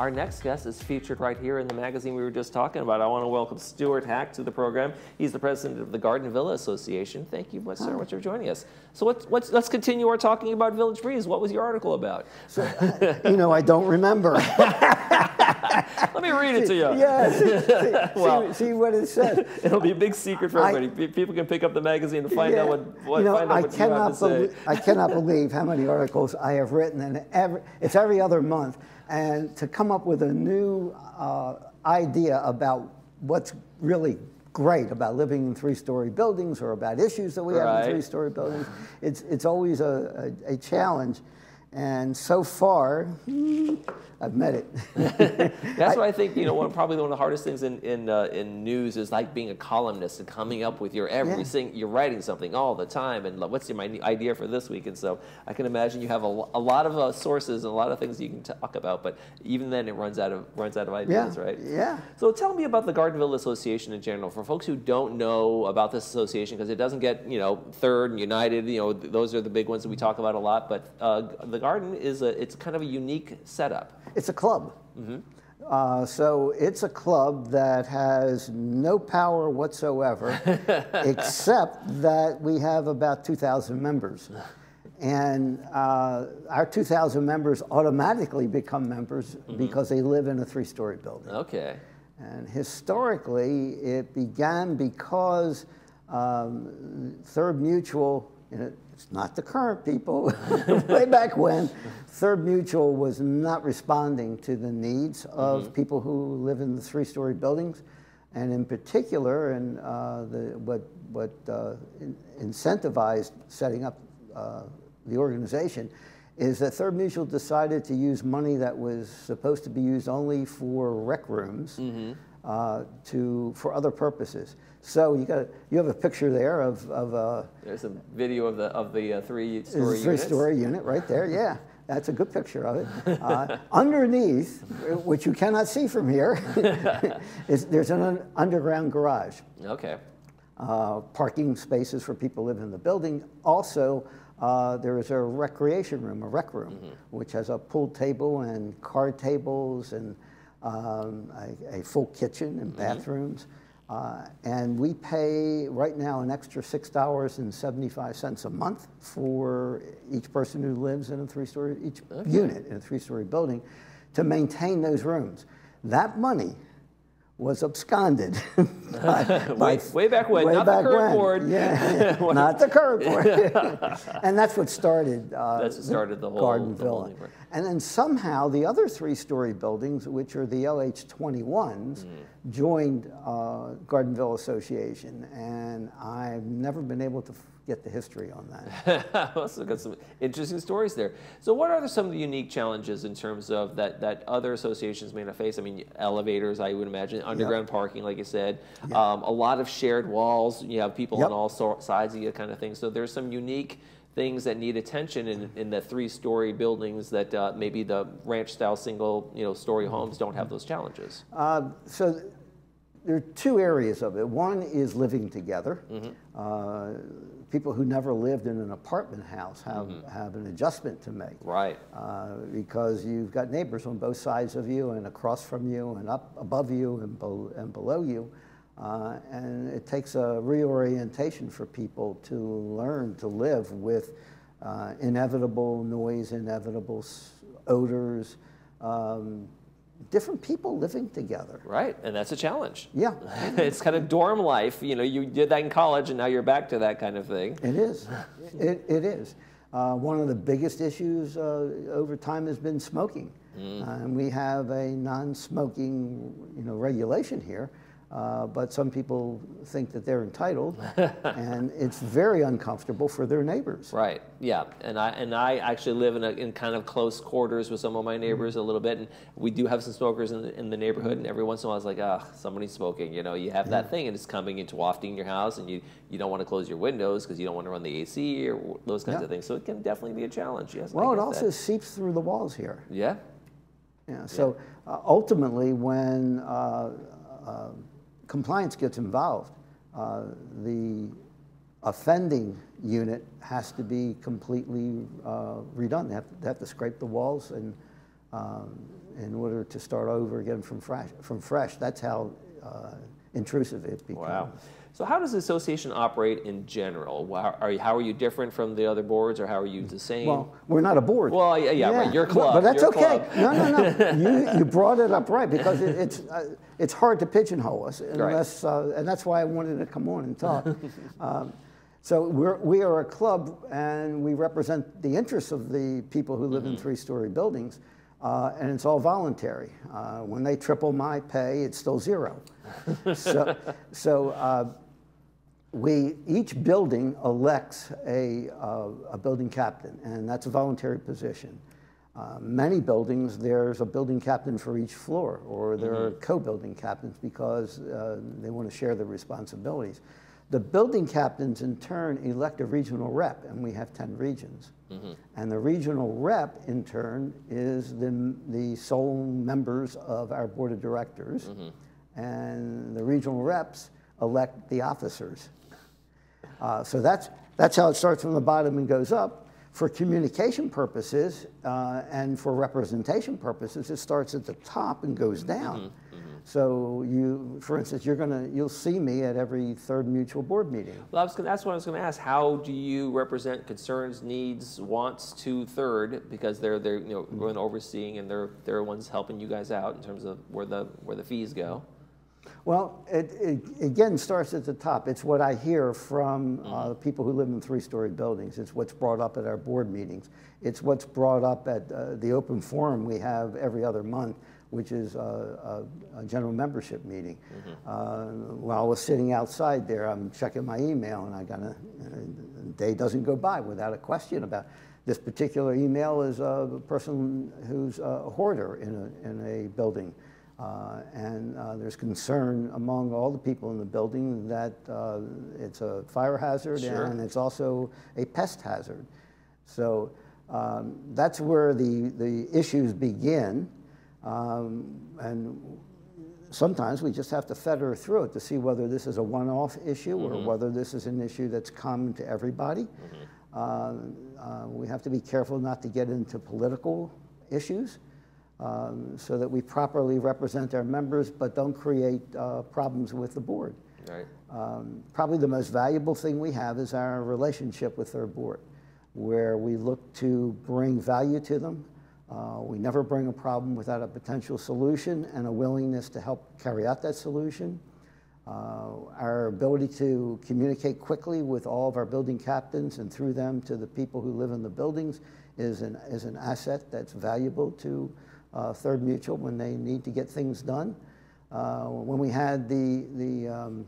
Our next guest is featured right here in the magazine we were just talking about. I want to welcome Stuart Hack to the program. He's the president of the Garden Villa Association. Thank you so much for joining us. So let's continue our talking about Village Breeze. What was your article about? So, you know, I don't remember. Let me read it to you. Yeah, see what it said. It'll be a big secret for everybody. People can pick up the magazine and find out what you have to say. I cannot believe how many articles I have written, and it's every other month. And to come up with a new idea about what's really great about living in three-story buildings or about issues that we have in three-story buildings, it's always a challenge. And so far, I've met it. That's what I think. You know, probably one of the hardest things in news is like being a columnist and coming up with your you're writing something all the time, and what's my idea for this week? And so I can imagine you have a lot of sources and a lot of things you can talk about. But even then, it runs out of ideas, right? Yeah. So tell me about the Garden Villa Association in general, for folks who don't know about this association, because it doesn't get Third and United. Those are the big ones that we talk about a lot. But the Garden it's kind of a unique setup. It's a club. Mm-hmm. So it's a club that has no power whatsoever, except that we have about 2,000 members. And our 2,000 members automatically become members because they live in a three-story building. Okay. And historically, it began because Third Mutual, it's not the current people, way back when, Third Mutual was not responding to the needs of people who live in the three-story buildings. And in particular, and what incentivized setting up the organization is that Third Mutual decided to use money that was supposed to be used only for rec rooms for other purposes. So you have a picture there of there's a video of the three-story unit right there. Yeah, that's a good picture of it. Underneath, which you cannot see from here, there's an underground garage. Okay. Parking spaces for people living in the building. Also, there is a recreation room, a rec room, which has a pool table and card tables and a full kitchen and bathrooms. And we pay right now an extra $6.75 a month for each person who lives in a three-story, unit in a three-story building, to maintain those rooms. That money was absconded way back when, not the current board. Yeah, not the current board. And that's what started. That's what started the whole Garden Villa. And then somehow the other three-story buildings, which are the LH21s, joined Garden Villa Association, and I've never been able to get the history on that. Also got some interesting stories there. So what are some of the unique challenges in terms of that other associations may not face? I mean, elevators, I would imagine, underground parking, like you said, a lot of shared walls. You have people on all sides of you, kind of thing. So there's some unique things that need attention in the three-story buildings that maybe the ranch-style single-story homes don't have those challenges. So there are two areas of it. One is living together. People who never lived in an apartment house have an adjustment to make. Right. Because you've got neighbors on both sides of you and across from you and up above you and below you. And it takes a reorientation for people to learn to live with inevitable noise, inevitable odors, different people living together. Right, and that's a challenge. Yeah. It's kind of dorm life. You did that in college, and now you're back to that kind of thing. It is. It is. One of the biggest issues over time has been smoking. And we have a non-smoking regulation here. But some people think that they're entitled, and it's very uncomfortable for their neighbors. Right. Yeah. And I actually live in kind of close quarters with some of my neighbors a little bit, and we do have some smokers in the neighborhood. And every once in a while, it's like, somebody's smoking. You have that thing, and it's coming into wafting your house, and you don't want to close your windows because you don't want to run the AC or those kinds of things. So it can definitely be a challenge. Yes. Well, it also seeps through the walls here. Yeah. Yeah. So ultimately, when compliance gets involved, the offending unit has to be completely redone. They have to scrape the walls, and in order to start over again from fresh. That's how intrusive it becomes. Wow. So how does the association operate in general? How are you different from the other boards, or how are you the same? Well, we're not a board. Well, yeah. Right. Your club. But that's your okay. Club. No. You brought it up right, because it's hard to pigeonhole us, unless, and that's why I wanted to come on and talk. So we are a club, and we represent the interests of the people who live in three-story buildings, and it's all voluntary. When they triple my pay, it's still zero. Each building elects a building captain, and that's a voluntary position. Many buildings, there's a building captain for each floor, or there are co-building captains, because they want to share the responsibilities. The building captains, in turn, elect a regional rep, and we have 10 regions. And the regional rep, in turn, is the sole members of our board of directors, and the regional reps elect the officers. So that's how it starts from the bottom and goes up. For communication purposes and for representation purposes, it starts at the top and goes down. So for instance, you'll see me at every third mutual board meeting. Well, that's what I was going to ask. How do you represent concerns, needs, wants to third? Because they're going overseeing, and they're the ones helping you guys out in terms of where the fees go. Well, it again starts at the top. It's what I hear from people who live in three-story buildings. It's what's brought up at our board meetings. It's what's brought up at the open forum we have every other month, which is a general membership meeting. While I was sitting outside there, I'm checking my email, and a day doesn't go by without a question about this particular email. Is a person who's a hoarder in a building. And there's concern among all the people in the building that it's a fire hazard, and it's also a pest hazard. So that's where the issues begin. And sometimes we just have to feather through it to see whether this is a one-off issue or whether this is an issue that's common to everybody. We have to be careful not to get into political issues. So that we properly represent our members, but don't create problems with the board. Right. Probably the most valuable thing we have is our relationship with our board, where we look to bring value to them. We never bring a problem without a potential solution and a willingness to help carry out that solution. Our ability to communicate quickly with all of our building captains and through them to the people who live in the buildings is an asset that's valuable to Third Mutual when they need to get things done. When we had when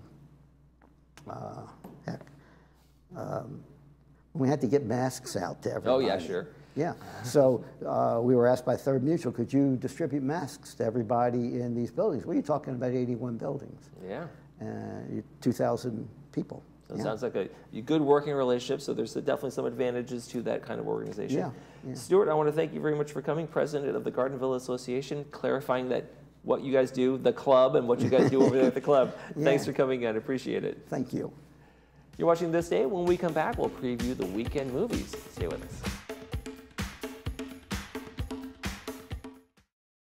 we had to get masks out to everybody. Oh yeah, sure. Yeah. So we were asked by Third Mutual, could you distribute masks to everybody in these buildings? Well, you're talking about 81 buildings. Yeah. 2,000 people. So it sounds like a good working relationship, so there's definitely some advantages to that kind of organization. Yeah. Stuart, I want to thank you very much for coming, President of the Gardenville Association, clarifying that what you guys do, the club, and what you guys do over there at the club. Thanks for coming in. I appreciate it. Thank you. You're watching This Day. When we come back, we'll preview the weekend movies. Stay with us.